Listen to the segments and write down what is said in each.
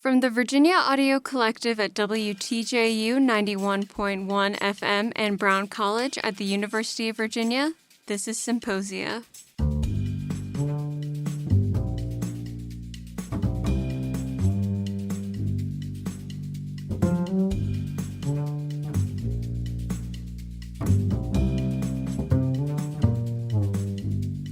From the Virginia Audio Collective at WTJU 91.1 FM and Brown College at the University of Virginia, this is Symposia.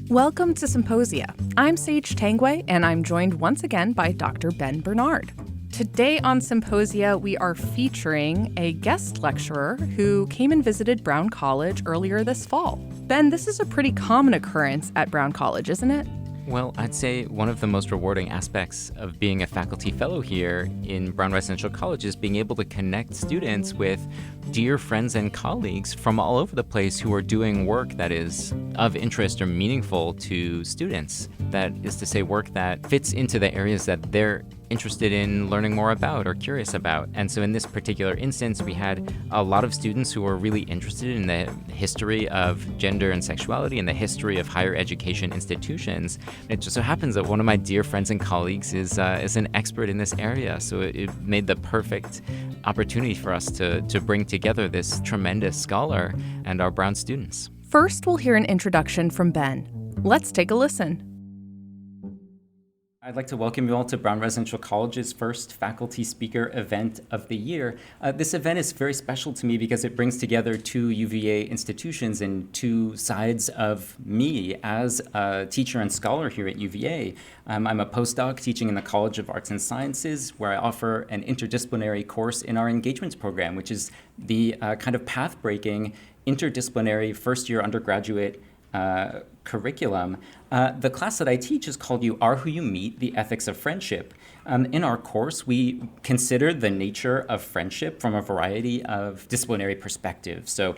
Welcome to Symposia. I'm Sage Tangway, and I'm joined once again by Dr. Ben Bernard. Today on Symposia, we are featuring a guest lecturer who came and visited Brown College earlier this fall. Ben, this is a pretty common occurrence at Brown College, isn't it? Well, I'd say one of the most rewarding aspects of being a faculty fellow here in Brown Residential College is being able to connect students with dear friends and colleagues from all over the place who are doing work that is of interest or meaningful to students. That is to say, work that fits into the areas that they're interested in learning more about or curious about. And so in this particular instance, we had a lot of students who were really interested in the history of gender and sexuality and the history of higher education institutions. It just so happens that one of my dear friends and colleagues is an expert in this area. So it made the perfect opportunity for us to bring together this tremendous scholar and our Brown students. First, we'll hear an introduction from Ben. Let's take a listen. I'd like to welcome you all to Brown Residential College's first faculty speaker event of the year. This event is very special to me because it brings together two UVA institutions and two sides of me as a teacher and scholar here at UVA. I'm a postdoc teaching in the College of Arts and Sciences, where I offer an interdisciplinary course in our engagements program, which is the kind of path-breaking interdisciplinary first-year undergraduate curriculum. The class that I teach is called You Are Who You Meet, The Ethics of Friendship. In our course, we consider the nature of friendship from a variety of disciplinary perspectives. So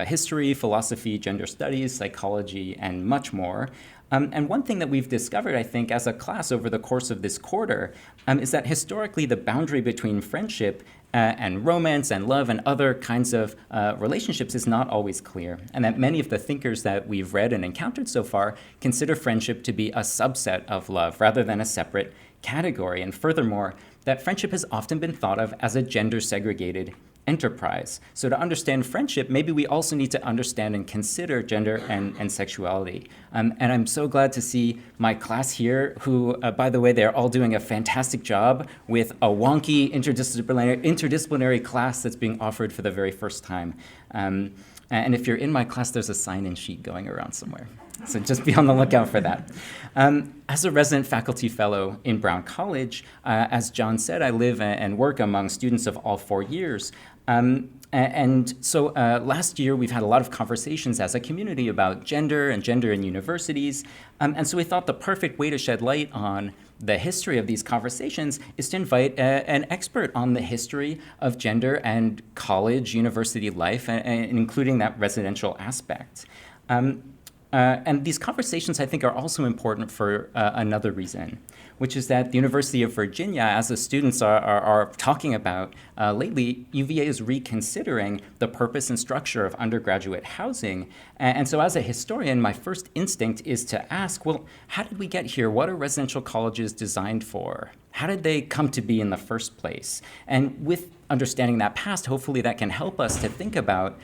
history, philosophy, gender studies, psychology, and much more. And one thing that we've discovered, I think, as a class over the course of this quarter is that historically the boundary between friendship and romance and love and other kinds of relationships is not always clear, and that many of the thinkers that we've read and encountered so far consider friendship to be a subset of love rather than a separate category. And furthermore, that friendship has often been thought of as a gender-segregated enterprise. So to understand friendship, maybe we also need to understand and consider gender and sexuality. And I'm so glad to see my class here, who, by the way, they're all doing a fantastic job with a wonky interdisciplinary class that's being offered for the very first time. And if you're in my class, there's a sign-in sheet going around somewhere. So just be on the lookout for that. As a resident faculty fellow in Brown College, as John said, I live and work among students of all 4 years. And so last year, we've had a lot of conversations as a community about gender in universities. And so we thought the perfect way to shed light on the history of these conversations is to invite an expert on the history of gender and college, university life, and including that residential aspect. And these conversations, I think, are also important for another reason, which is that the University of Virginia, as the students are talking about lately, UVA is reconsidering the purpose and structure of undergraduate housing. And so as a historian, my first instinct is to ask, well, how did we get here? What are residential colleges designed for? How did they come to be in the first place? And with understanding that past, hopefully that can help us to think about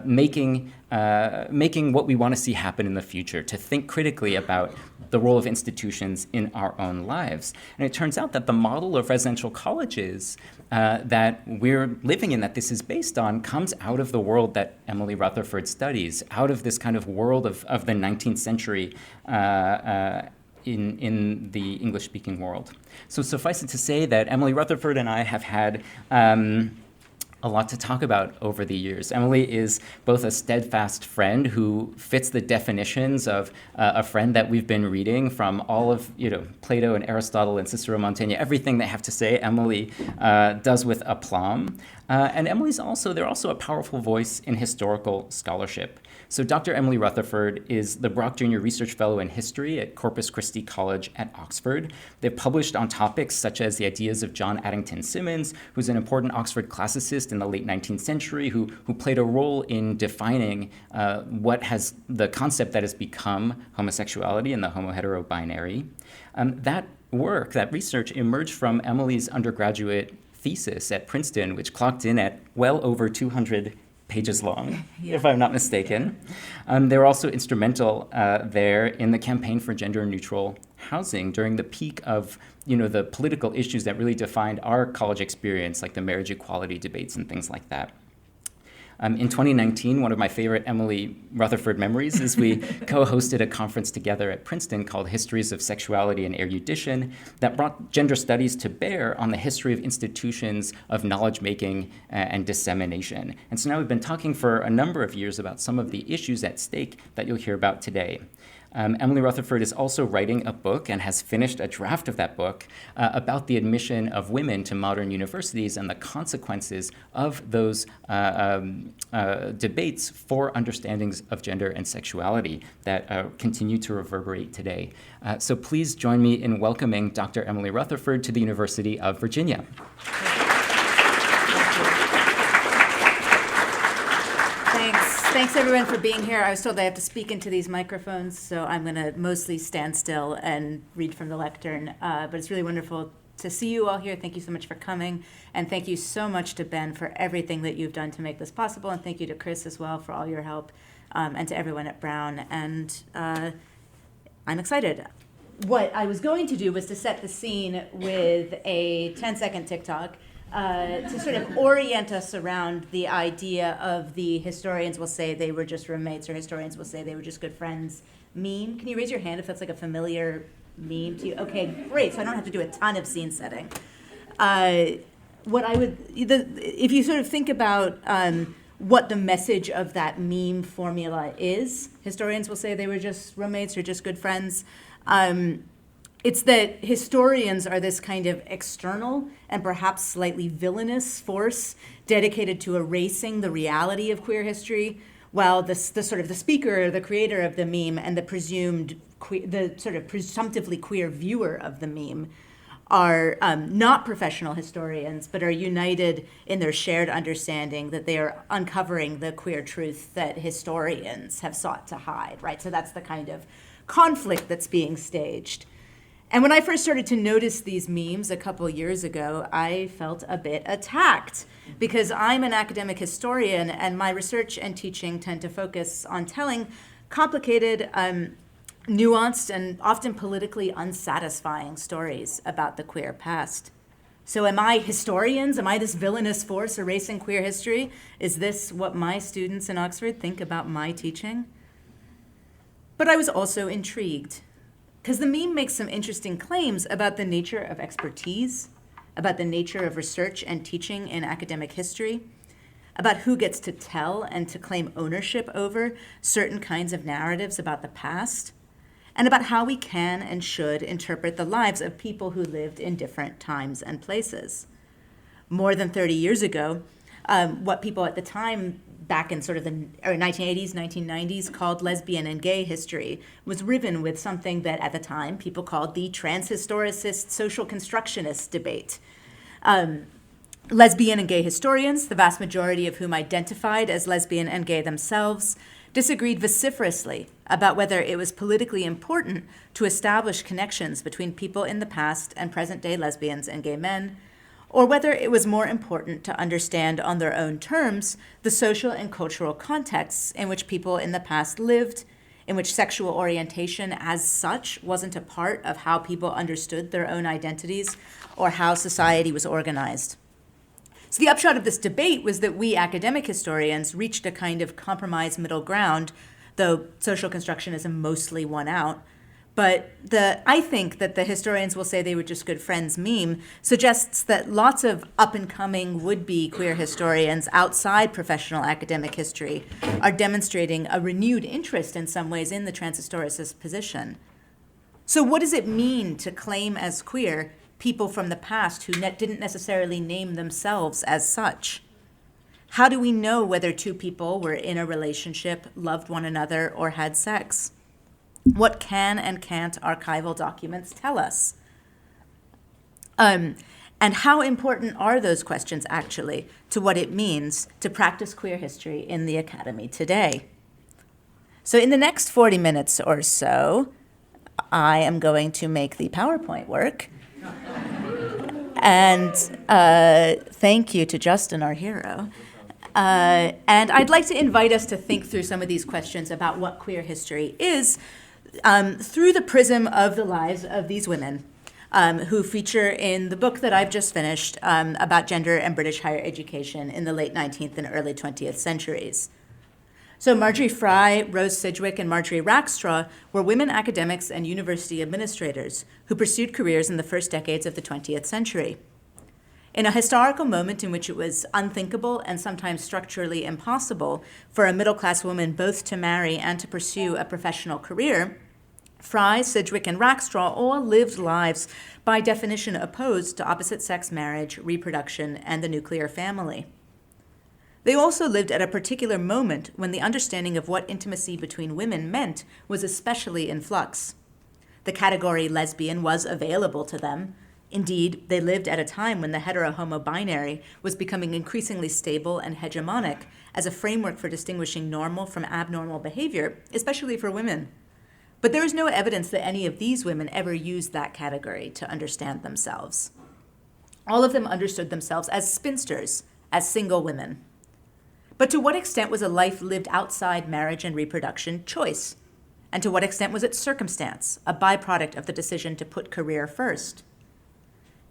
making what we want to see happen in the future, to think critically about the role of institutions in our own lives. And it turns out that the model of residential colleges that we're living in, that this is based on, comes out of the world that Emily Rutherford studies, out of this kind of world of the 19th century in the English-speaking world. So suffice it to say that Emily Rutherford and I have had a lot to talk about over the years. Emily is both a steadfast friend who fits the definitions of a friend that we've been reading from all of Plato and Aristotle and Cicero, Montaigne. Everything they have to say, Emily does with aplomb. And they're also a powerful voice in historical scholarship. So Dr. Emily Rutherford is the Brock Jr. Research Fellow in History at Corpus Christi College at Oxford. They've published on topics such as the ideas of John Addington Symonds, who's an important Oxford classicist in the late 19th century, who played a role in defining the concept that has become homosexuality and the homo-hetero binary. That work, that research, emerged from Emily's undergraduate thesis at Princeton, which clocked in at well over 200 pages long, if I'm not mistaken. They were also instrumental there in the campaign for gender-neutral housing during the peak of the political issues that really defined our college experience, like the marriage equality debates and things like that. In 2019, one of my favorite Emily Rutherford memories is we co-hosted a conference together at Princeton called Histories of Sexuality and Erudition that brought gender studies to bear on the history of institutions of knowledge-making and dissemination. And so now we've been talking for a number of years about some of the issues at stake that you'll hear about today. Emily Rutherford is also writing a book and has finished a draft of that book about the admission of women to modern universities and the consequences of those debates for understandings of gender and sexuality that continue to reverberate today. So please join me in welcoming Dr. Emily Rutherford to the University of Virginia. Thanks everyone for being here. I was told I have to speak into these microphones, so I'm going to mostly stand still and read from the lectern. But it's really wonderful to see you all here. Thank you so much for coming. And thank you so much to Ben for everything that you've done to make this possible. And thank you to Chris as well for all your help, and to everyone at Brown. And I'm excited. What I was going to do was to set the scene with a 10-second TikTok to sort of orient us around the idea of the historians will say they were just roommates or historians will say they were just good friends meme. Can you raise your hand if that's like a familiar meme to you? Okay, great. So I don't have to do a ton of scene setting. If you sort of think about what the message of that meme formula is, historians will say they were just roommates or just good friends. It's that historians are this kind of external and perhaps slightly villainous force dedicated to erasing the reality of queer history, while the sort of the speaker, the creator of the meme, and the sort of presumptively queer viewer of the meme are not professional historians, but are united in their shared understanding that they are uncovering the queer truth that historians have sought to hide, right? So that's the kind of conflict that's being staged. And when I first started to notice these memes a couple years ago, I felt a bit attacked because I'm an academic historian and my research and teaching tend to focus on telling complicated, nuanced, and often politically unsatisfying stories about the queer past. So am I historians? Am I this villainous force erasing queer history? Is this what my students in Oxford think about my teaching? But I was also intrigued, because the meme makes some interesting claims about the nature of expertise, about the nature of research and teaching in academic history, about who gets to tell and to claim ownership over certain kinds of narratives about the past, and about how we can and should interpret the lives of people who lived in different times and places. More than 30 years ago, what people at the time, back in sort of the 1980s, 1990s, called lesbian and gay history was riven with something that at the time people called the transhistoricist social constructionist debate. Lesbian and gay historians, the vast majority of whom identified as lesbian and gay themselves, disagreed vociferously about whether it was politically important to establish connections between people in the past and present-day lesbians and gay men, or whether it was more important to understand on their own terms the social and cultural contexts in which people in the past lived, in which sexual orientation as such wasn't a part of how people understood their own identities or how society was organized. So the upshot of this debate was that we academic historians reached a kind of compromise middle ground, though social constructionism mostly won out. But I think that the historians will say they were just good friends meme suggests that lots of up-and-coming would-be queer historians outside professional academic history are demonstrating a renewed interest in some ways in the transhistoricist position. So what does it mean to claim as queer people from the past who didn't necessarily name themselves as such? How do we know whether two people were in a relationship, loved one another, or had sex? What can and can't archival documents tell us? And how important are those questions actually to what it means to practice queer history in the academy today? So in the next 40 minutes or so, I am going to make the PowerPoint work. And thank you to Justin, our hero. And I'd like to invite us to think through some of these questions about what queer history is through the prism of the lives of these women who feature in the book that I've just finished about gender and British higher education in the late 19th and early 20th centuries. So Marjorie Fry, Rose Sidgwick, and Marjorie Rackstraw were women academics and university administrators who pursued careers in the first decades of the 20th century. In a historical moment in which it was unthinkable and sometimes structurally impossible for a middle-class woman both to marry and to pursue a professional career, Fry, Sidgwick, and Rackstraw all lived lives by definition opposed to opposite-sex marriage, reproduction, and the nuclear family. They also lived at a particular moment when the understanding of what intimacy between women meant was especially in flux. The category lesbian was available to them. Indeed, they lived at a time when the hetero-homo binary was becoming increasingly stable and hegemonic as a framework for distinguishing normal from abnormal behavior, especially for women. But there is no evidence that any of these women ever used that category to understand themselves. All of them understood themselves as spinsters, as single women. But to what extent was a life lived outside marriage and reproduction choice? And to what extent was it circumstance, a byproduct of the decision to put career first?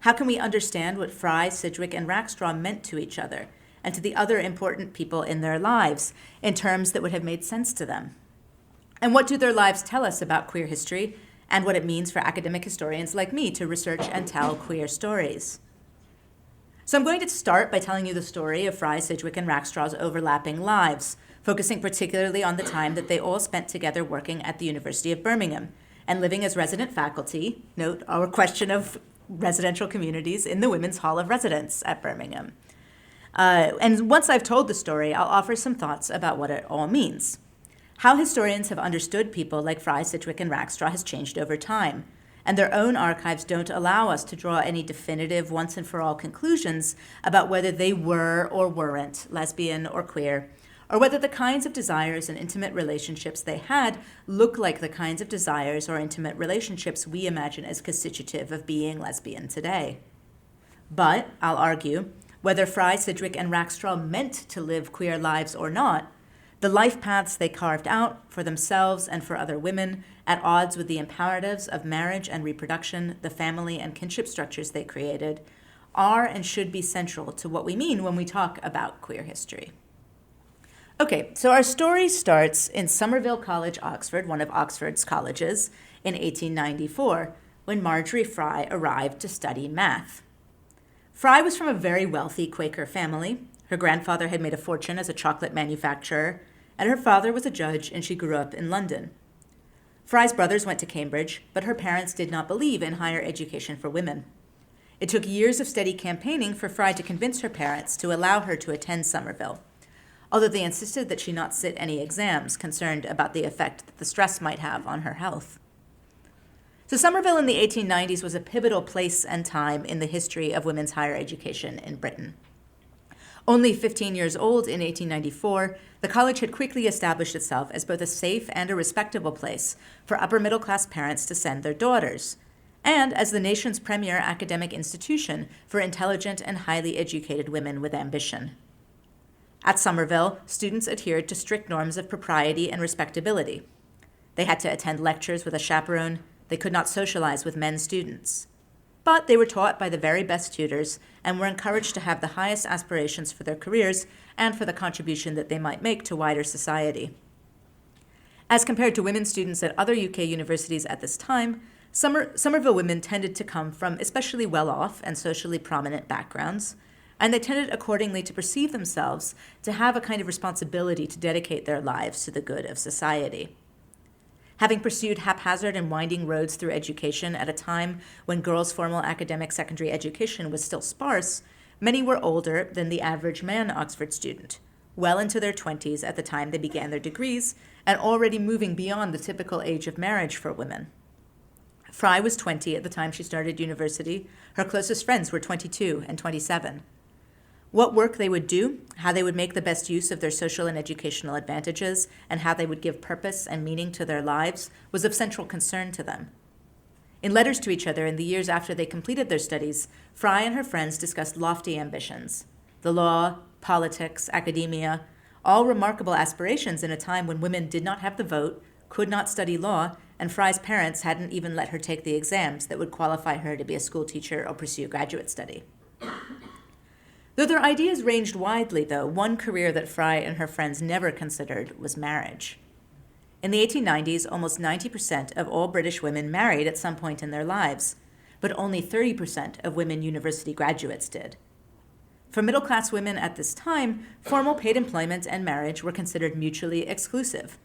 How can we understand what Fry, Sidgwick, and Rackstraw meant to each other and to the other important people in their lives in terms that would have made sense to them? And what do their lives tell us about queer history and what it means for academic historians like me to research and tell queer stories? So I'm going to start by telling you the story of Fry, Sidgwick, and Rackstraw's overlapping lives, focusing particularly on the time that they all spent together working at the University of Birmingham and living as resident faculty, note our question of residential communities, in the Women's Hall of Residence at Birmingham. And once I've told the story, I'll offer some thoughts about what it all means. How historians have understood people like Fry, Sidgwick, and Rackstraw has changed over time, and their own archives don't allow us to draw any definitive once-and-for-all conclusions about whether they were or weren't lesbian or queer, or whether the kinds of desires and intimate relationships they had look like the kinds of desires or intimate relationships we imagine as constitutive of being lesbian today. But, I'll argue, whether Fry, Sidgwick, and Rackstraw meant to live queer lives or not, the life paths they carved out for themselves and for other women, at odds with the imperatives of marriage and reproduction, the family and kinship structures they created, are and should be central to what we mean when we talk about queer history. Okay, so our story starts in Somerville College, Oxford, one of Oxford's colleges, in 1894, when Marjorie Fry arrived to study math. Fry was from a very wealthy Quaker family. Her grandfather had made a fortune as a chocolate manufacturer, and her father was a judge, and she grew up in London. Fry's brothers went to Cambridge, but her parents did not believe in higher education for women. It took years of steady campaigning for Fry to convince her parents to allow her to attend Somerville, although they insisted that she not sit any exams, concerned about the effect that the stress might have on her health. So Somerville in the 1890s was a pivotal place and time in the history of women's higher education in Britain. Only 15 years old in 1894, the college had quickly established itself as both a safe and a respectable place for upper-middle-class parents to send their daughters, and as the nation's premier academic institution for intelligent and highly educated women with ambition. At Somerville, students adhered to strict norms of propriety and respectability. They had to attend lectures with a chaperone. They could not socialize with men students. But they were taught by the very best tutors and were encouraged to have the highest aspirations for their careers and for the contribution that they might make to wider society. As compared to women students at other UK universities at this time, Somerville women tended to come from especially well-off and socially prominent backgrounds, and they tended accordingly to perceive themselves to have a kind of responsibility to dedicate their lives to the good of society. Having pursued haphazard and winding roads through education at a time when girls' formal academic secondary education was still sparse, many were older than the average man Oxford student, well into their 20s at the time they began their degrees, and already moving beyond the typical age of marriage for women. Fry was 20 at the time she started university. Her closest friends were 22 and 27. What work they would do, how they would make the best use of their social and educational advantages, and how they would give purpose and meaning to their lives was of central concern to them. In letters to each other in the years after they completed their studies, Fry and her friends discussed lofty ambitions. The law, politics, academia, all remarkable aspirations in a time when women did not have the vote, could not study law, and Fry's parents hadn't even let her take the exams that would qualify her to be a school teacher or pursue graduate study. Though their ideas ranged widely, though, one career that Fry and her friends never considered was marriage. In the 1890s, almost 90% of all British women married at some point in their lives, but only 30% of women university graduates did. For middle-class women at this time, formal paid employment and marriage were considered mutually exclusive.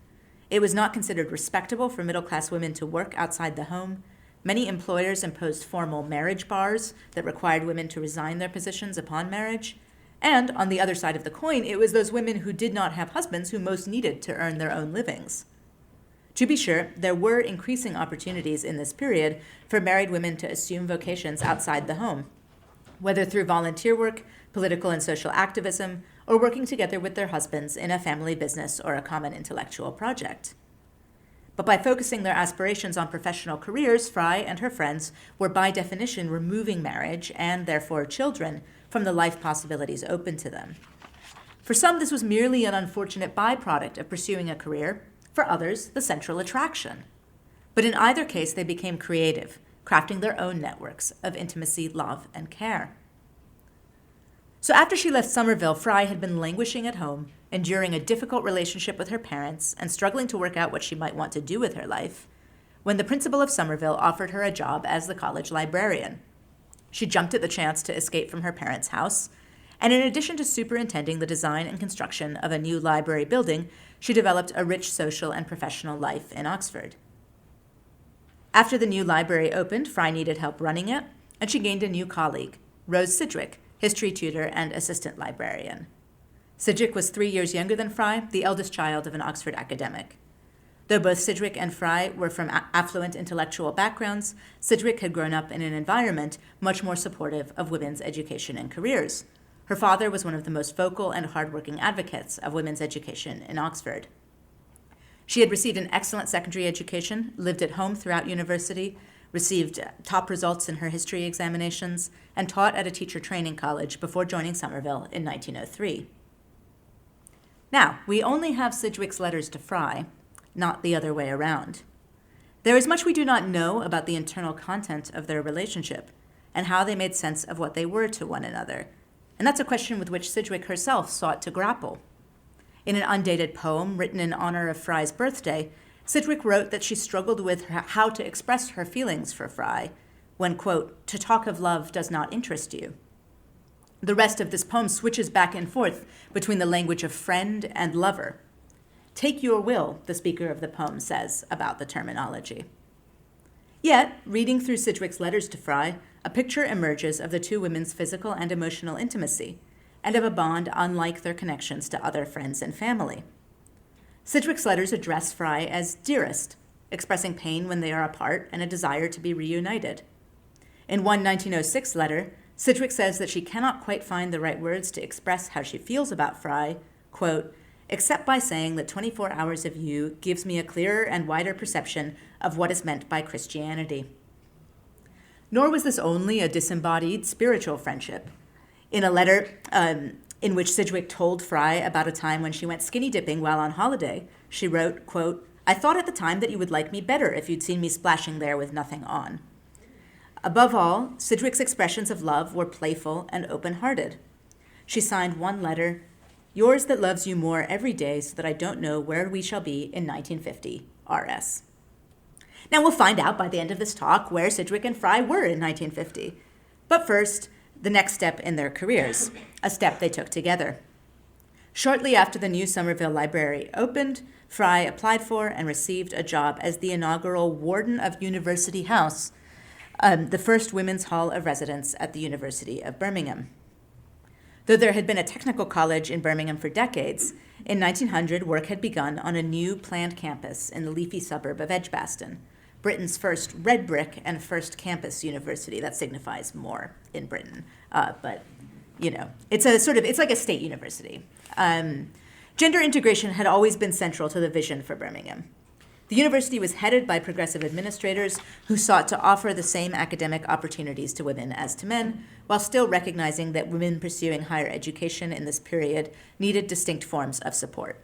It was not considered respectable for middle-class women to work outside the home. Many employers imposed formal marriage bars that required women to resign their positions upon marriage. And on the other side of the coin, it was those women who did not have husbands who most needed to earn their own livings. To be sure, there were increasing opportunities in this period for married women to assume vocations outside the home, whether through volunteer work, political and social activism, or working together with their husbands in a family business or a common intellectual project. But by focusing their aspirations on professional careers, Fry and her friends were by definition removing marriage, and therefore children, from the life possibilities open to them. For some, this was merely an unfortunate byproduct of pursuing a career. For others, the central attraction. But in either case, they became creative, crafting their own networks of intimacy, love, and care. So after she left Somerville, Fry had been languishing at home, enduring a difficult relationship with her parents, and struggling to work out what she might want to do with her life, when the principal of Somerville offered her a job as the college librarian. She jumped at the chance to escape from her parents' house, and in addition to superintending the design and construction of a new library building, she developed a rich social and professional life in Oxford. After the new library opened, Fry needed help running it, and she gained a new colleague, Rose Sidgwick, history tutor and assistant librarian. Sidgwick was 3 years younger than Fry, the eldest child of an Oxford academic. Though both Sidgwick and Fry were from affluent intellectual backgrounds, Sidgwick had grown up in an environment much more supportive of women's education and careers. Her father was one of the most vocal and hardworking advocates of women's education in Oxford. She had received an excellent secondary education, lived at home throughout university, received top results in her history examinations, and taught at a teacher training college before joining Somerville in 1903. Now, we only have Sidgwick's letters to Fry, not the other way around. There is much we do not know about the internal content of their relationship and how they made sense of what they were to one another. And that's a question with which Sidgwick herself sought to grapple. In an undated poem written in honor of Fry's birthday, Sidgwick wrote that she struggled with how to express her feelings for Fry when, quote, "to talk of love does not interest you." The rest of this poem switches back and forth between the language of friend and lover. Take your will, the speaker of the poem says about the terminology. Yet, reading through Sidgwick's letters to Fry, a picture emerges of the two women's physical and emotional intimacy, and of a bond unlike their connections to other friends and family. Sidgwick's letters address Fry as dearest, expressing pain when they are apart and a desire to be reunited. In one 1906 letter, Sidgwick says that she cannot quite find the right words to express how she feels about Fry, quote, "except by saying that 24 hours of you gives me a clearer and wider perception of what is meant by Christianity." Nor was this only a disembodied spiritual friendship. In a letter in which Sidgwick told Fry about a time when she went skinny dipping while on holiday, she wrote, quote, "I thought at the time that you would like me better if you'd seen me splashing there with nothing on." Above all, Sidgwick's expressions of love were playful and open-hearted. She signed one letter, "Yours that loves you more every day so that I don't know where we shall be in 1950, R.S." Now we'll find out by the end of this talk where Sidgwick and Fry were in 1950. But first, the next step in their careers, a step they took together. Shortly after the new Somerville Library opened, Fry applied for and received a job as the inaugural Warden of University House, the first women's hall of residence at the University of Birmingham. Though there had been a technical college in Birmingham for decades, in 1900 work had begun on a new planned campus in the leafy suburb of Edgbaston, Britain's first red brick and first campus university. That signifies more in Britain, but you know, it's like a state university. Gender integration had always been central to the vision for Birmingham. The university was headed by progressive administrators who sought to offer the same academic opportunities to women as to men, while still recognizing that women pursuing higher education in this period needed distinct forms of support.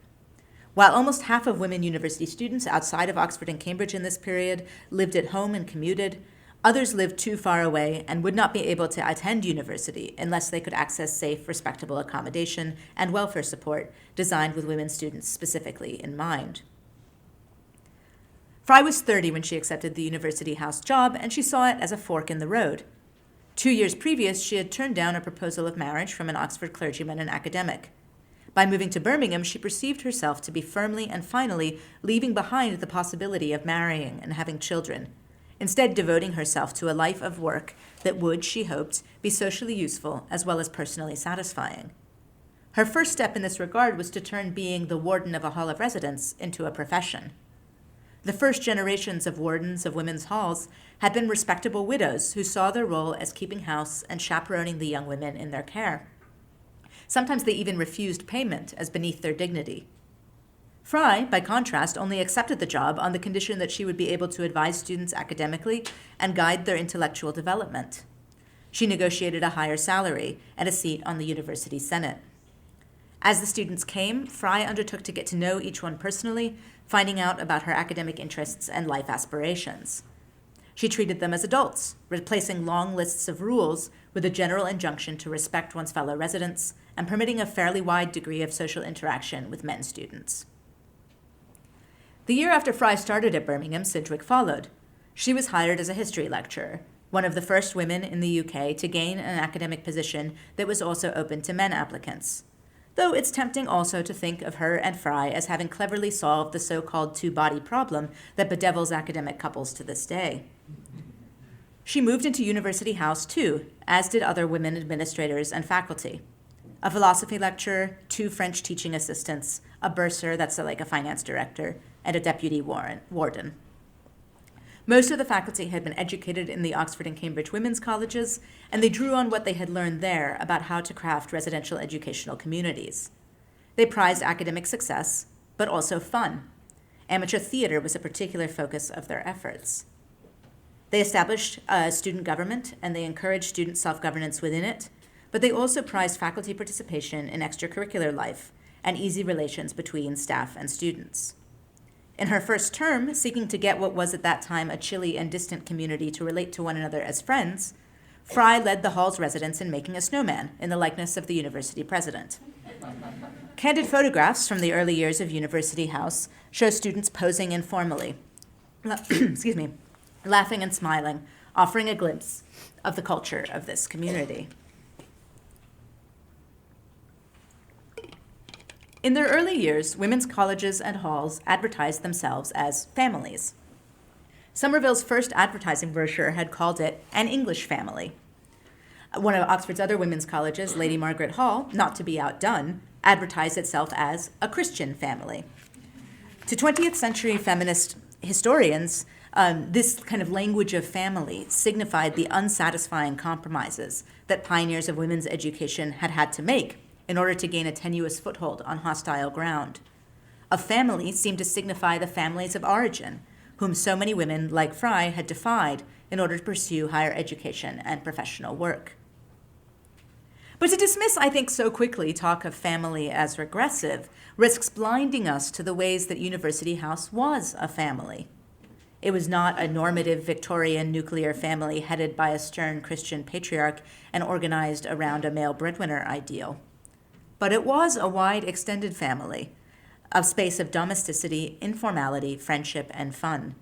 While almost half of women university students outside of Oxford and Cambridge in this period lived at home and commuted, others lived too far away and would not be able to attend university unless they could access safe, respectable accommodation and welfare support designed with women students specifically in mind. Fry was 30 when she accepted the University House job, and she saw it as a fork in the road. 2 years previous, she had turned down a proposal of marriage from an Oxford clergyman and academic. By moving to Birmingham, she perceived herself to be firmly and finally leaving behind the possibility of marrying and having children, instead devoting herself to a life of work that would, she hoped, be socially useful as well as personally satisfying. Her first step in this regard was to turn being the warden of a hall of residence into a profession. The first generations of wardens of women's halls had been respectable widows who saw their role as keeping house and chaperoning the young women in their care. Sometimes they even refused payment as beneath their dignity. Fry, by contrast, only accepted the job on the condition that she would be able to advise students academically and guide their intellectual development. She negotiated a higher salary and a seat on the university senate. As the students came, Fry undertook to get to know each one personally, finding out about her academic interests and life aspirations. She treated them as adults, replacing long lists of rules with a general injunction to respect one's fellow residents and permitting a fairly wide degree of social interaction with men students. The year after Fry started at Birmingham, Sidgwick followed. She was hired as a history lecturer, one of the first women in the UK to gain an academic position that was also open to men applicants. Though it's tempting also to think of her and Fry as having cleverly solved the so-called two-body problem that bedevils academic couples to this day. She moved into University House too, as did other women administrators and faculty. A philosophy lecturer, 2 French teaching assistants, a bursar, that's like a finance director, and a deputy warden. Most of the faculty had been educated in the Oxford and Cambridge women's colleges, and they drew on what they had learned there about how to craft residential educational communities. They prized academic success, but also fun. Amateur theater was a particular focus of their efforts. They established a student government, and they encouraged student self-governance within it, but they also prized faculty participation in extracurricular life and easy relations between staff and students. In her first term, seeking to get what was at that time a chilly and distant community to relate to one another as friends, Fry led the hall's residents in making a snowman in the likeness of the university president. Candid photographs from the early years of University House show students posing informally, laughing and smiling, offering a glimpse of the culture of this community. In their early years, women's colleges and halls advertised themselves as families. Somerville's first advertising brochure had called it an English family. One of Oxford's other women's colleges, Lady Margaret Hall, not to be outdone, advertised itself as a Christian family. To 20th century feminist historians, this kind of language of family signified the unsatisfying compromises that pioneers of women's education had had to make in order to gain a tenuous foothold on hostile ground. A family seemed to signify the families of origin, whom so many women, like Fry, had defied in order to pursue higher education and professional work. But to dismiss, I think, so quickly talk of family as regressive risks blinding us to the ways that University House was a family. It was not a normative Victorian nuclear family headed by a stern Christian patriarch and organized around a male breadwinner ideal. But it was a wide, extended family, a space of domesticity, informality, friendship, and fun.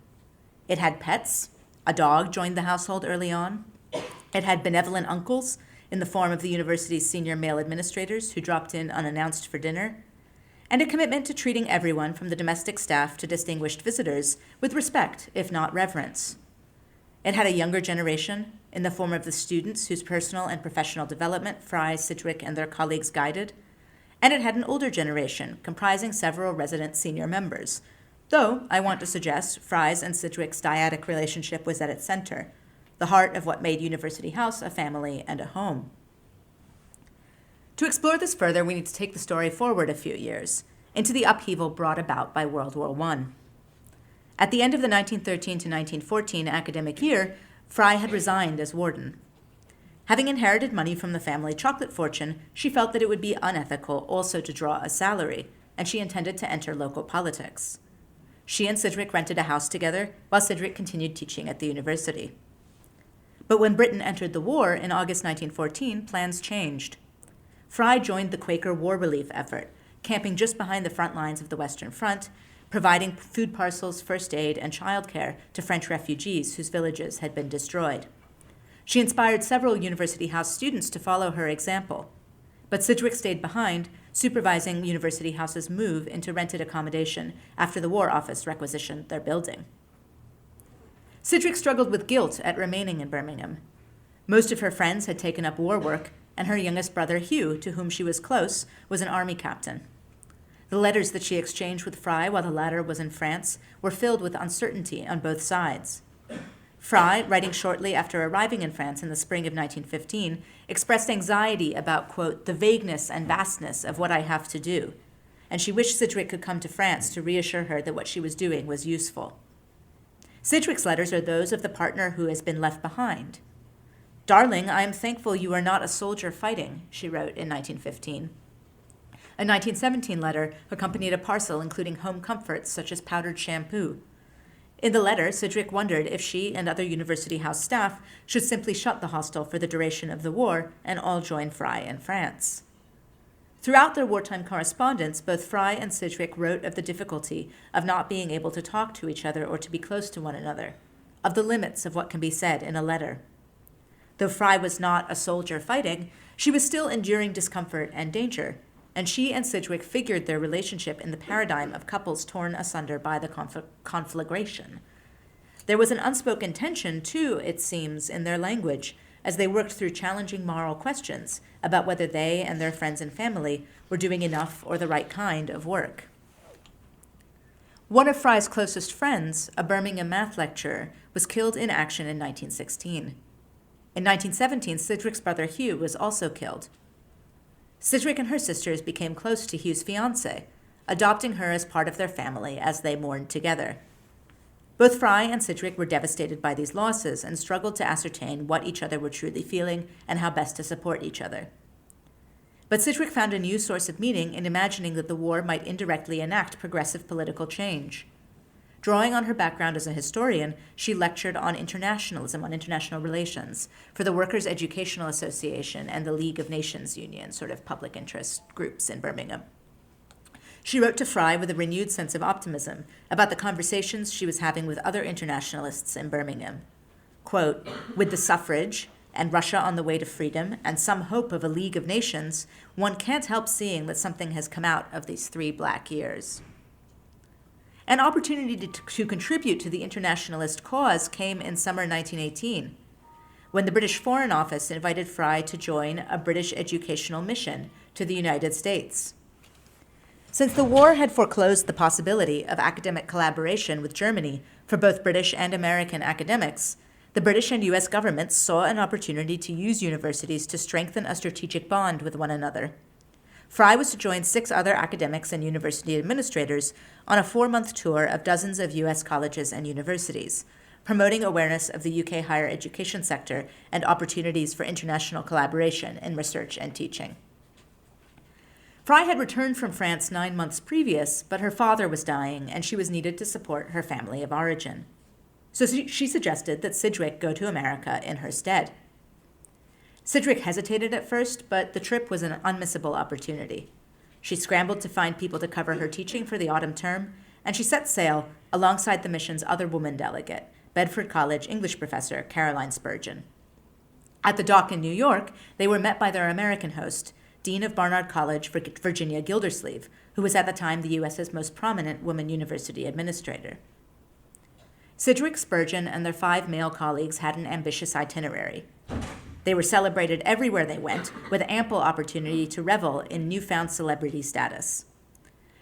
It had pets. A dog joined the household early on. It had benevolent uncles in the form of the university's senior male administrators who dropped in unannounced for dinner, and a commitment to treating everyone from the domestic staff to distinguished visitors with respect, if not reverence. It had a younger generation in the form of the students whose personal and professional development Fry, Sidgwick, and their colleagues guided, and it had an older generation comprising several resident senior members, though I want to suggest Fry's and Sidgwick's dyadic relationship was at its center, the heart of what made University House a family and a home. To explore this further, we need to take the story forward a few years, into the upheaval brought about by World War I. At the end of the 1913 to 1914 academic year, Fry had resigned as warden. Having inherited money from the family chocolate fortune, she felt that it would be unethical also to draw a salary, and she intended to enter local politics. She and Sidgwick rented a house together, while Sidgwick continued teaching at the university. But when Britain entered the war in August 1914, plans changed. Fry joined the Quaker war relief effort, camping just behind the front lines of the Western Front, providing food parcels, first aid, and childcare to French refugees whose villages had been destroyed. She inspired several University House students to follow her example. But Sidgwick stayed behind, supervising University House's move into rented accommodation after the War Office requisitioned their building. Sidgwick struggled with guilt at remaining in Birmingham. Most of her friends had taken up war work, and her youngest brother, Hugh, to whom she was close, was an army captain. The letters that she exchanged with Fry while the latter was in France were filled with uncertainty on both sides. Fry, writing shortly after arriving in France in the spring of 1915, expressed anxiety about, quote, the vagueness and vastness of what I have to do, and she wished Sidgwick could come to France to reassure her that what she was doing was useful. Sidgwick's letters are those of the partner who has been left behind. Darling, I am thankful you are not a soldier fighting, she wrote in 1915. A 1917 letter accompanied a parcel including home comforts such as powdered shampoo. In the letter, Sidgwick wondered if she and other University House staff should simply shut the hostel for the duration of the war and all join Fry in France. Throughout their wartime correspondence, both Fry and Sidgwick wrote of the difficulty of not being able to talk to each other or to be close to one another, of the limits of what can be said in a letter. Though Fry was not a soldier fighting, she was still enduring discomfort and danger, and she and Sidgwick figured their relationship in the paradigm of couples torn asunder by the conflagration. There was an unspoken tension, too, it seems, in their language, as they worked through challenging moral questions about whether they and their friends and family were doing enough or the right kind of work. One of Fry's closest friends, a Birmingham math lecturer, was killed in action in 1916. In 1917, Sidgwick's brother Hugh was also killed. Sidgwick and her sisters became close to Hugh's fiancée, adopting her as part of their family as they mourned together. Both Fry and Sidgwick were devastated by these losses and struggled to ascertain what each other were truly feeling and how best to support each other. But Sidgwick found a new source of meaning in imagining that the war might indirectly enact progressive political change. Drawing on her background as a historian, she lectured on internationalism, on international relations, for the Workers' Educational Association and the League of Nations Union, sort of public interest groups in Birmingham. She wrote to Fry with a renewed sense of optimism about the conversations she was having with other internationalists in Birmingham. Quote, with the suffrage and Russia on the way to freedom and some hope of a League of Nations, one can't help seeing that something has come out of these 3 black years. An opportunity to contribute to the internationalist cause came in summer 1918, when the British Foreign Office invited Fry to join a British educational mission to the United States. Since the war had foreclosed the possibility of academic collaboration with Germany for both British and American academics, the British and U.S. governments saw an opportunity to use universities to strengthen a strategic bond with one another. Fry was to join 6 other academics and university administrators on a 4-month tour of dozens of U.S. colleges and universities, promoting awareness of the UK higher education sector and opportunities for international collaboration in research and teaching. Fry had returned from France 9 months previous, but her father was dying and she was needed to support her family of origin. So she suggested that Sidgwick go to America in her stead. Sidgwick hesitated at first, but the trip was an unmissable opportunity. She scrambled to find people to cover her teaching for the autumn term, and she set sail alongside the mission's other woman delegate, Bedford College English professor Caroline Spurgeon. At the dock in New York, they were met by their American host, Dean of Barnard College, Virginia Gildersleeve, who was at the time the U.S.'s most prominent woman university administrator. Sidgwick, Spurgeon, and their 5 male colleagues had an ambitious itinerary. They were celebrated everywhere they went, with ample opportunity to revel in newfound celebrity status.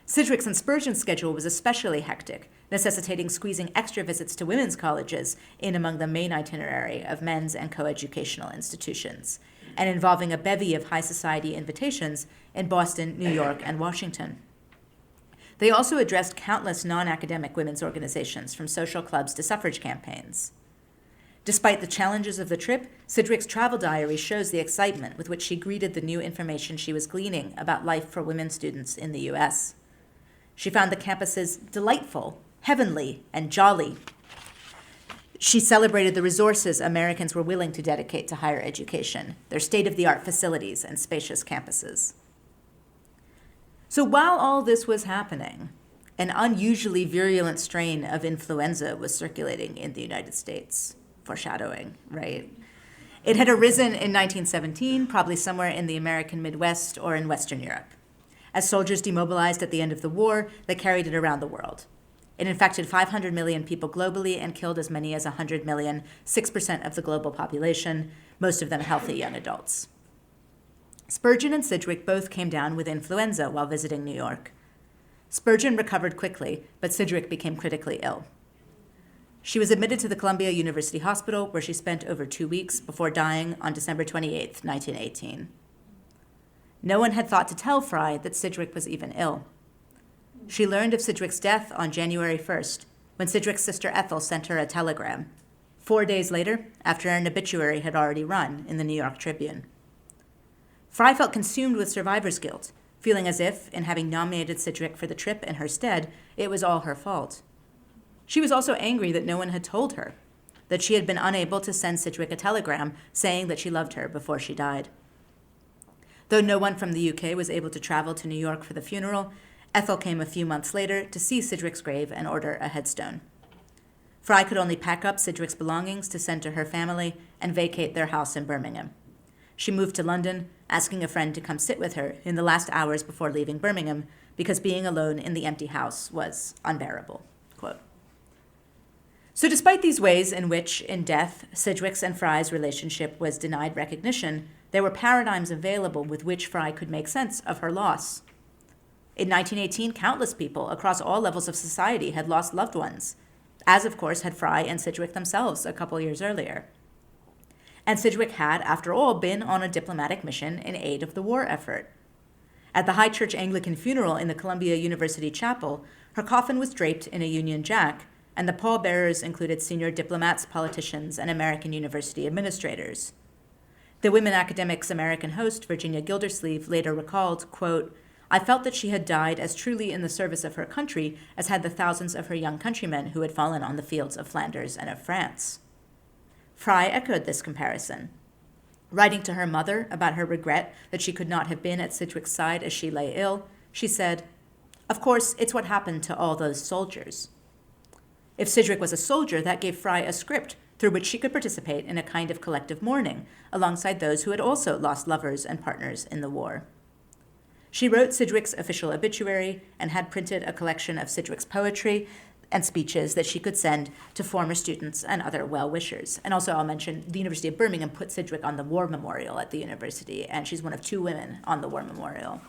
Sidgwick's and Spurgeon's schedule was especially hectic, necessitating squeezing extra visits to women's colleges in among the main itinerary of men's and coeducational institutions, and involving a bevy of high society invitations in Boston, New York, and Washington. They also addressed countless non-academic women's organizations, from social clubs to suffrage campaigns. Despite the challenges of the trip, Sidgwick's travel diary shows the excitement with which she greeted the new information she was gleaning about life for women students in the U.S. She found the campuses delightful, heavenly, and jolly. She celebrated the resources Americans were willing to dedicate to higher education, their state-of-the-art facilities and spacious campuses. So while all this was happening, an unusually virulent strain of influenza was circulating in the United States. Foreshadowing, right? It had arisen in 1917, probably somewhere in the American Midwest or in Western Europe. As soldiers demobilized at the end of the war, they carried it around the world. It infected 500 million people globally and killed as many as 100 million, 6% of the global population, most of them healthy young adults. Spurgeon and Sidgwick both came down with influenza while visiting New York. Spurgeon recovered quickly, but Sidgwick became critically ill. She was admitted to the Columbia University Hospital, where she spent over 2 weeks before dying on December 28, 1918. No one had thought to tell Fry that Sidgwick was even ill. She learned of Sidgwick's death on January 1st, when Sidgwick's sister Ethel sent her a telegram, 4 days later, after an obituary had already run in the New York Tribune. Fry felt consumed with survivor's guilt, feeling as if, in having nominated Sidgwick for the trip in her stead, it was all her fault. She was also angry that no one had told her, that she had been unable to send Sidgwick a telegram saying that she loved her before she died. Though no one from the UK was able to travel to New York for the funeral, Ethel came a few months later to see Sidgwick's grave and order a headstone. Fry could only pack up Sidgwick's belongings to send to her family and vacate their house in Birmingham. She moved to London, asking a friend to come sit with her in the last hours before leaving Birmingham, because being alone in the empty house was unbearable. Quote. So despite these ways in which, in death, Sidgwick's and Fry's relationship was denied recognition, there were paradigms available with which Fry could make sense of her loss. In 1918, countless people across all levels of society had lost loved ones, as of course had Fry and Sidgwick themselves a couple years earlier. And Sidgwick had, after all, been on a diplomatic mission in aid of the war effort. At the High Church Anglican funeral in the Columbia University Chapel, her coffin was draped in a Union Jack, and the pallbearers included senior diplomats, politicians, and American university administrators. The Women Academics American host, Virginia Gildersleeve, later recalled, quote, "I felt that she had died as truly in the service of her country as had the thousands of her young countrymen who had fallen on the fields of Flanders and of France." Fry echoed this comparison. Writing to her mother about her regret that she could not have been at Sidgwick's side as she lay ill, she said, "Of course, it's what happened to all those soldiers." If Sidgwick was a soldier, that gave Fry a script through which she could participate in a kind of collective mourning alongside those who had also lost lovers and partners in the war. She wrote Sidgwick's official obituary and had printed a collection of Sidgwick's poetry and speeches that she could send to former students and other well-wishers. And also I'll mention the University of Birmingham put Sidgwick on the War Memorial at the university, and she's one of 2 women on the War Memorial.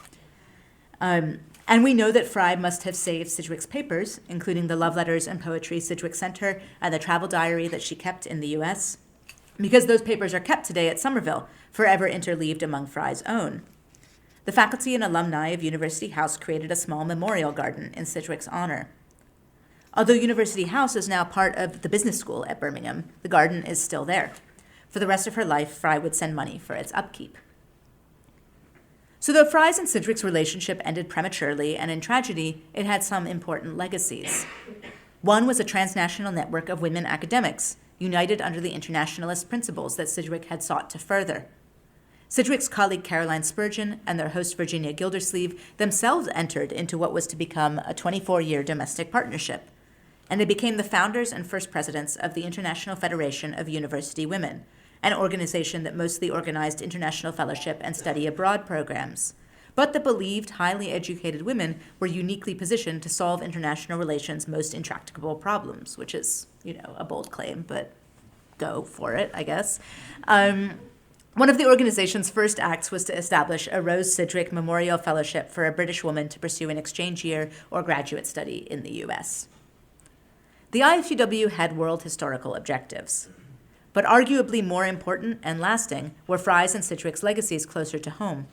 And we know that Fry must have saved Sidgwick's papers, including the love letters and poetry Sidgwick sent her and the travel diary that she kept in the U.S., because those papers are kept today at Somerville, forever interleaved among Fry's own. The faculty and alumni of University House created a small memorial garden in Sidgwick's honor. Although University House is now part of the business school at Birmingham, the garden is still there. For the rest of her life, Fry would send money for its upkeep. So though Fry's and Sidgwick's relationship ended prematurely and in tragedy, it had some important legacies. One was a transnational network of women academics, united under the internationalist principles that Sidgwick had sought to further. Sidgwick's colleague Caroline Spurgeon and their host Virginia Gildersleeve themselves entered into what was to become a 24-year domestic partnership, and they became the founders and first presidents of the International Federation of University Women, an organization that mostly organized international fellowship and study abroad programs, but that believed highly educated women were uniquely positioned to solve international relations' most intractable problems, which is, a bold claim, but go for it, I guess. One of the organization's first acts was to establish a Rose Sidgwick Memorial Fellowship for a British woman to pursue an exchange year or graduate study in the U.S. The IFUW had world historical objectives, but arguably more important and lasting were Fry's and Sidgwick's legacies closer to home.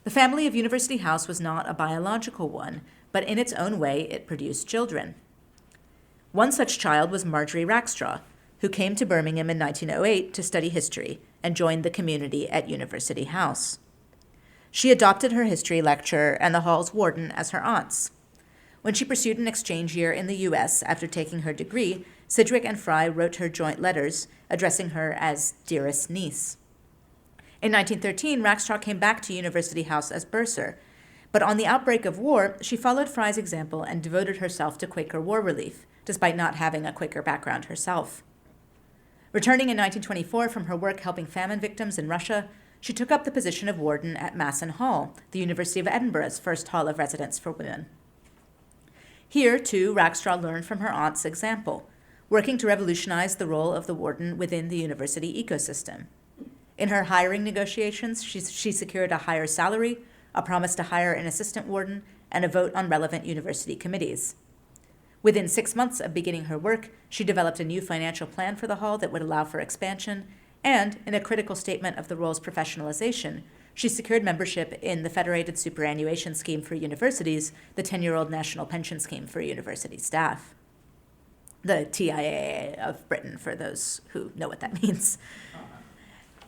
The family of University House was not a biological one, but in its own way, it produced children. One such child was Marjorie Rackstraw, who came to Birmingham in 1908 to study history and joined the community at University House. She adopted her history lecturer and the hall's warden as her aunts. When she pursued an exchange year in the U.S. after taking her degree, Sidgwick and Fry wrote her joint letters, addressing her as dearest niece. In 1913, Rackstraw came back to University House as bursar, but on the outbreak of war, she followed Fry's example and devoted herself to Quaker war relief, despite not having a Quaker background herself. Returning in 1924 from her work helping famine victims in Russia, she took up the position of warden at Masson Hall, the University of Edinburgh's first hall of residence for women. Here, too, Rackstraw learned from her aunt's example, working to revolutionize the role of the warden within the university ecosystem. In her hiring negotiations, she secured a higher salary, a promise to hire an assistant warden, and a vote on relevant university committees. Within 6 months of beginning her work, she developed a new financial plan for the hall that would allow for expansion, and, in a critical statement of the role's professionalization, she secured membership in the Federated Superannuation Scheme for Universities, the 10-year-old national pension scheme for university staff. The TIAA of Britain, for those who know what that means.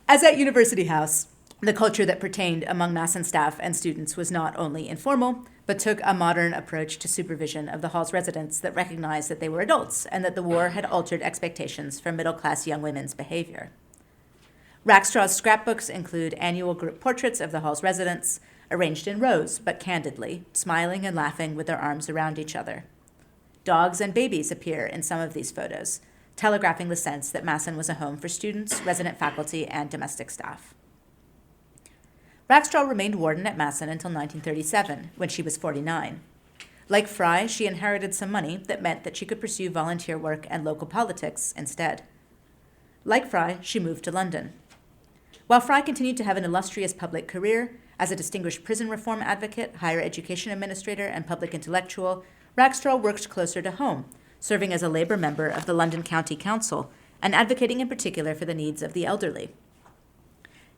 As at University House, the culture that pertained among Masson staff and students was not only informal, but took a modern approach to supervision of the hall's residents that recognized that they were adults and that the war had altered expectations for middle-class young women's behavior. Rackstraw's scrapbooks include annual group portraits of the hall's residents, arranged in rows, but candidly, smiling and laughing with their arms around each other. Dogs and babies appear in some of these photos, telegraphing the sense that Masson was a home for students, resident faculty, and domestic staff. Rackstraw remained warden at Masson until 1937, when she was 49. Like Fry, she inherited some money that meant that she could pursue volunteer work and local politics instead. Like Fry, she moved to London. While Fry continued to have an illustrious public career as a distinguished prison reform advocate, higher education administrator, and public intellectual, Rackstraw worked closer to home, serving as a labor member of the London County Council and advocating in particular for the needs of the elderly.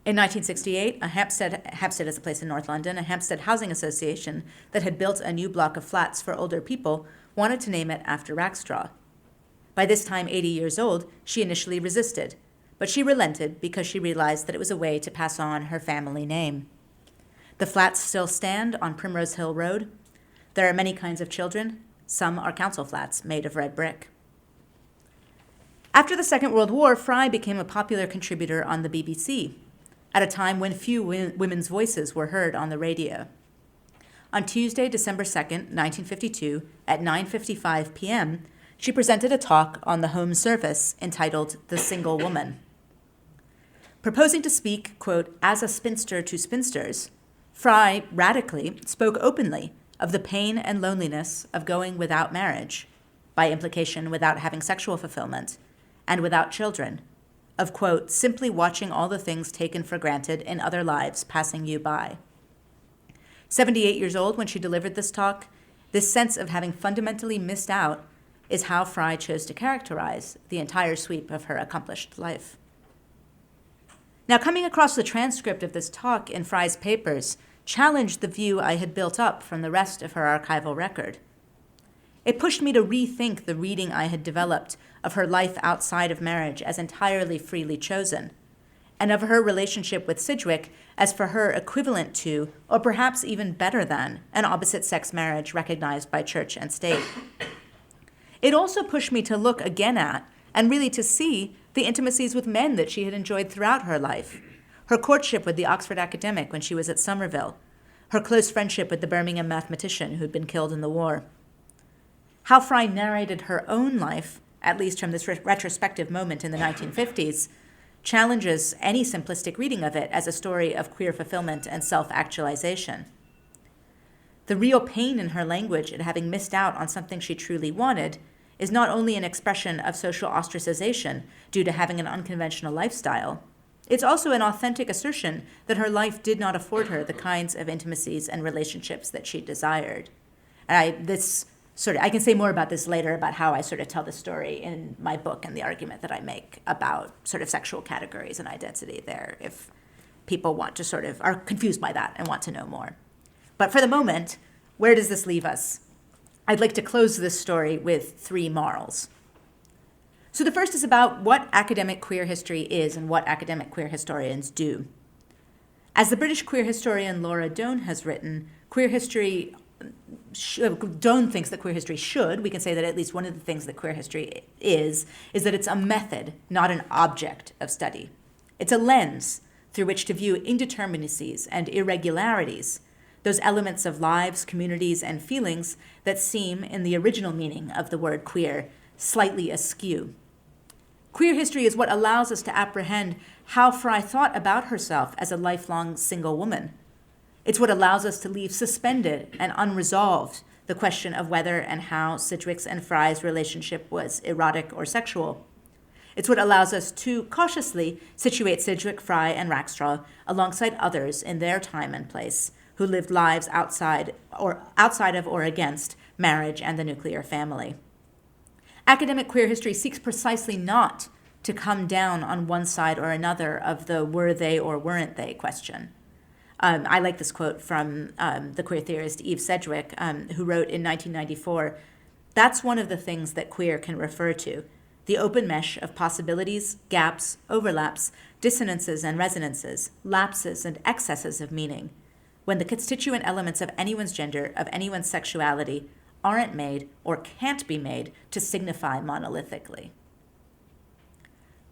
In 1968, Hampstead is a place in North London, a Hampstead Housing Association that had built a new block of flats for older people wanted to name it after Rackstraw. By this time 80 years old, she initially resisted, but she relented because she realized that it was a way to pass on her family name. The flats still stand on Primrose Hill Road. There are many kinds of children. Some are council flats made of red brick. After the Second World War, Fry became a popular contributor on the BBC, at a time when few women's voices were heard on the radio. On Tuesday, December 2nd, 1952, at 9:55 p.m., she presented a talk on the home service entitled The Single Woman. Proposing to speak, quote, as a spinster to spinsters, Fry radically spoke openly of the pain and loneliness of going without marriage, by implication without having sexual fulfillment, and without children, of, quote, simply watching all the things taken for granted in other lives passing you by. 78 years old when she delivered this talk, this sense of having fundamentally missed out is how Fry chose to characterize the entire sweep of her accomplished life. Now, coming across the transcript of this talk in Fry's papers challenged the view I had built up from the rest of her archival record. It pushed me to rethink the reading I had developed of her life outside of marriage as entirely freely chosen, and of her relationship with Sidgwick as for her equivalent to, or perhaps even better than, an opposite-sex marriage recognized by church and state. It also pushed me to look again at, and really to see, the intimacies with men that she had enjoyed throughout her life. Her courtship with the Oxford academic when she was at Somerville. Her close friendship with the Birmingham mathematician who had been killed in the war. How Fry narrated her own life, at least from this retrospective moment in the 1950s, challenges any simplistic reading of it as a story of queer fulfillment and self-actualization. The real pain in her language at having missed out on something she truly wanted is not only an expression of social ostracization due to having an unconventional lifestyle, it's also an authentic assertion that her life did not afford her the kinds of intimacies and relationships that she desired. And I can say more about this later, about how I sort of tell the story in my book and the argument that I make about sort of sexual categories and identity there, if people want to are confused by that and want to know more. But for the moment, Where does this leave us? I'd like to close this story with 3 morals. So the first is about what academic queer history is and what academic queer historians do. As the British queer historian Laura Doan has written, Doan thinks that queer history should, we can say that at least one of the things that queer history is that it's a method, not an object of study. It's a lens through which to view indeterminacies and irregularities, those elements of lives, communities, and feelings that seem, in the original meaning of the word queer, slightly askew. Queer history is what allows us to apprehend how Fry thought about herself as a lifelong single woman. It's what allows us to leave suspended and unresolved the question of whether and how Sidgwick's and Fry's relationship was erotic or sexual. It's what allows us to cautiously situate Sidgwick, Fry, and Rackstraw alongside others in their time and place who lived lives outside of or against marriage and the nuclear family. Academic queer history seeks precisely not to come down on one side or another of the were they or weren't they question. I like this quote from the queer theorist Eve Sedgwick, who wrote in 1994, "That's one of the things that queer can refer to, the open mesh of possibilities, gaps, overlaps, dissonances and resonances, lapses and excesses of meaning, when the constituent elements of anyone's gender, of anyone's sexuality, aren't made or can't be made to signify monolithically."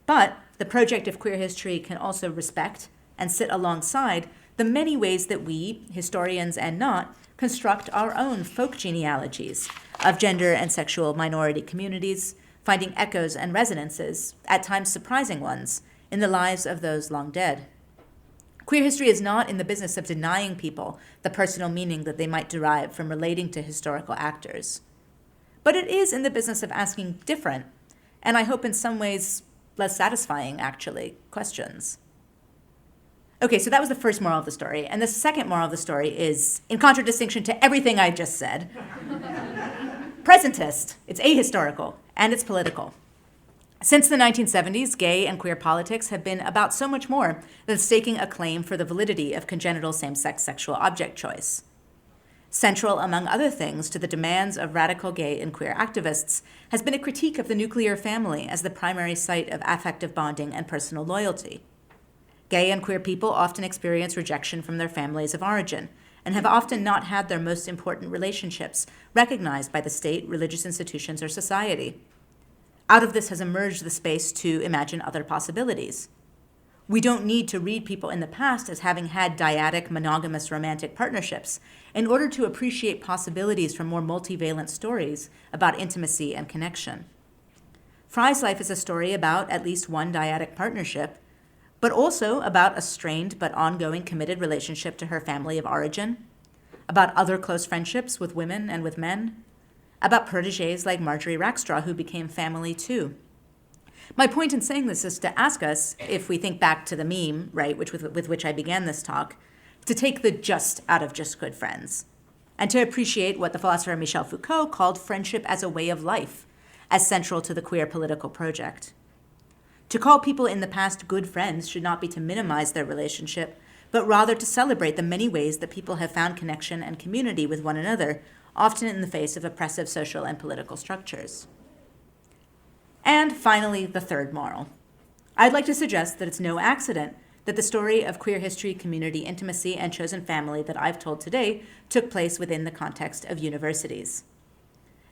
But the project of queer history can also respect and sit alongside the many ways that we, historians and not, construct our own folk genealogies of gender and sexual minority communities, finding echoes and resonances, at times surprising ones, in the lives of those long dead. Queer history is not in the business of denying people the personal meaning that they might derive from relating to historical actors. But it is in the business of asking different, and I hope in some ways less satisfying, actually, questions. Okay, so that was the first moral of the story. And the second moral of the story is, in contradistinction to everything I just said, presentist. It's ahistorical, and it's political. Since the 1970s, gay and queer politics have been about so much more than staking a claim for the validity of congenital same-sex sexual object choice. Central, among other things, to the demands of radical gay and queer activists has been a critique of the nuclear family as the primary site of affective bonding and personal loyalty. Gay and queer people often experience rejection from their families of origin and have often not had their most important relationships recognized by the state, religious institutions, or society. Out of this has emerged the space to imagine other possibilities. We don't need to read people in the past as having had dyadic, monogamous romantic partnerships in order to appreciate possibilities for more multivalent stories about intimacy and connection. Fry's life is a story about at least one dyadic partnership, but also about a strained but ongoing committed relationship to her family of origin, about other close friendships with women and with men, about protégés like Marjorie Rackstraw who became family too. My point in saying this is to ask us, if we think back to the meme, right, with which I began this talk, to take the just out of just good friends, and to appreciate what the philosopher Michel Foucault called friendship as a way of life, as central to the queer political project. To call people in the past good friends should not be to minimize their relationship, but rather to celebrate the many ways that people have found connection and community with one another, often in the face of oppressive social and political structures. And finally, the third moral. I'd like to suggest that it's no accident that the story of queer history, community, intimacy, and chosen family that I've told today took place within the context of universities.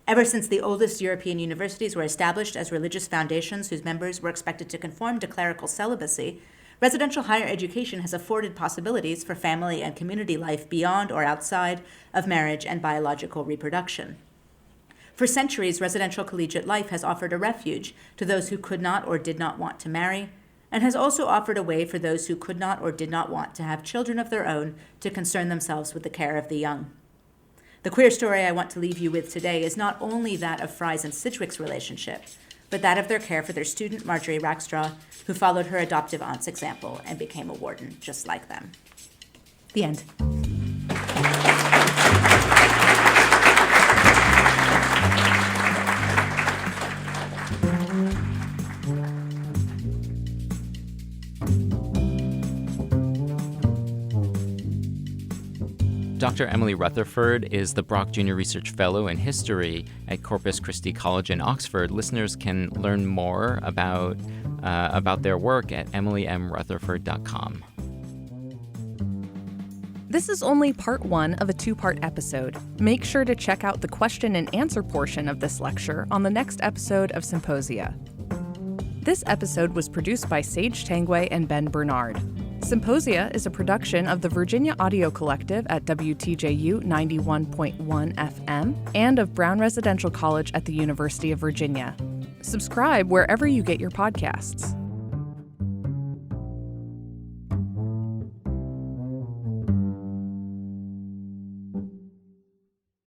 Ever since the oldest European universities were established as religious foundations whose members were expected to conform to clerical celibacy, residential higher education has afforded possibilities for family and community life beyond or outside of marriage and biological reproduction. For centuries, residential collegiate life has offered a refuge to those who could not or did not want to marry, and has also offered a way for those who could not or did not want to have children of their own to concern themselves with the care of the young. The queer story I want to leave you with today is not only that of Fry's and Sidgwick's relationship, but that of their care for their student, Marjorie Rackstraw, who followed her adoptive aunt's example and became a warden just like them. The end. Dr. Emily Rutherford is the Brock Junior Research Fellow in History at Corpus Christi College in Oxford. Listeners can learn more about their work at emilymrutherford.com. This is only part one of a two-part episode. Make sure to check out the question and answer portion of this lecture on the next episode of Symposia. This episode was produced by Sage Tangway and Ben Bernard. Symposia is a production of the Virginia Audio Collective at WTJU 91.1 FM and of Brown Residential College at the University of Virginia. Subscribe wherever you get your podcasts.